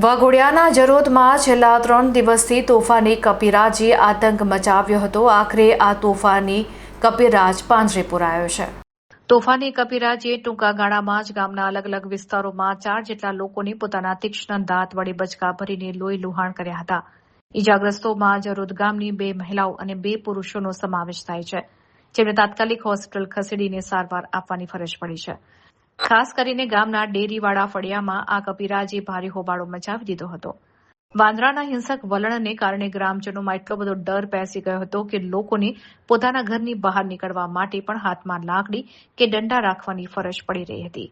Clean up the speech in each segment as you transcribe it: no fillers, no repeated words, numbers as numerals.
વાઘોડિયાના જરોદમાં છેલ્લા 3 દિવસથી તોફાની કપિરાજે આતંક મચાવ્યો હતો. આખરે આ તોફાની કપિરાજ પાંજરે પુરાયો છે. તોફાની કપિરાજે ટૂંકા ગાળામાં જ ગામના અલગ અલગ વિસ્તારોમાં 4 જેટલા લોકોને પોતાના તીક્ષ્ણ દાંત વડે બચકા ભરીને લોહી લુહાણ કર્યા હતા. ઇજાગ્રસ્તોમાં જરોદ ગામની 2 મહિલાઓ અને 2 પુરુષોનો સમાવેશ થાય છે, જેમને તાત્કાલિક હોસ્પિટલ ખસેડીને સારવાર આપવાની ફરજ પડી છે. ખાસ કરીને ગામના ડેરીવાડા ફળિયામાં આ કપિરાજે ભારે હોબાળો મચાવી દીધો હતો. વાંદરાના હિંસક વલણને કારણે ગ્રામજનોમાં એટલો બધો ડર પેસી ગયો હતો કે લોકોને પોતાના ઘરની બહાર નીકળવા માટે પણ હાથમાં લાકડી કે દંડા રાખવાની ફરજ પડી રહી હતી.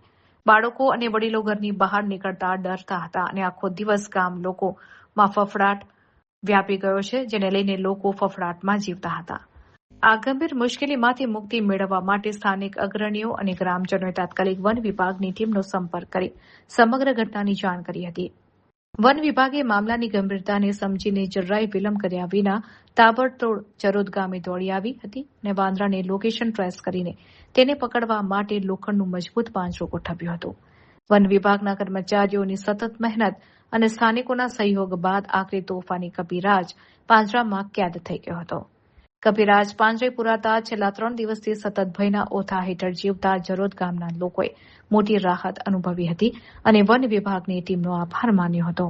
બાળકો અને વડીલો ઘરની બહાર નીકળતા ડરતા હતા અને આખો દિવસ ગામ લોકોમાં ફફડાટ વ્યાપી ગયો છે, જેને લઈને લોકો ફફડાટમાં જીવતા હતા. આ ગંભીર મુશ્કેલીમાંથી મુક્તિ મેળવવા માટે સ્થાનિક અગ્રણીઓ અને ગ્રામજનોએ તાત્કાલિક વન વિભાગની ટીમનો સંપર્ક કરી સમગ્ર ઘટનાની જાણ કરી હતી. વન વિભાગે મામલાની ગંભીરતાને સમજીને જરાય વિલંબ કર્યા વિના તાબડતોડ જરોદ ગામે દોડી આવી હતી અને વાંદરાને લોકેશન ટ્રેસ કરીને તેને પકડવા માટે લોખંડનું મજબૂત પાંજરું ગોઠવ્યું હતું. વન વિભાગના કર્મચારીઓની સતત મહેનત અને સ્થાનિકોના સહયોગ બાદ આખરે તોફાની કપિરાજ પાંજરામાં કેદ થઈ ગયો હતો. કપિરાજ પાંજરે પુરાતા છેલ્લા 3 દિવસથી સતત ભયના ઓથા હેઠળ જીવતા જરોદ ગામના લોકોએ મોટી રાહત અનુભવી હતી અને વન વિભાગની ટીમનો આભાર માન્યો હતો.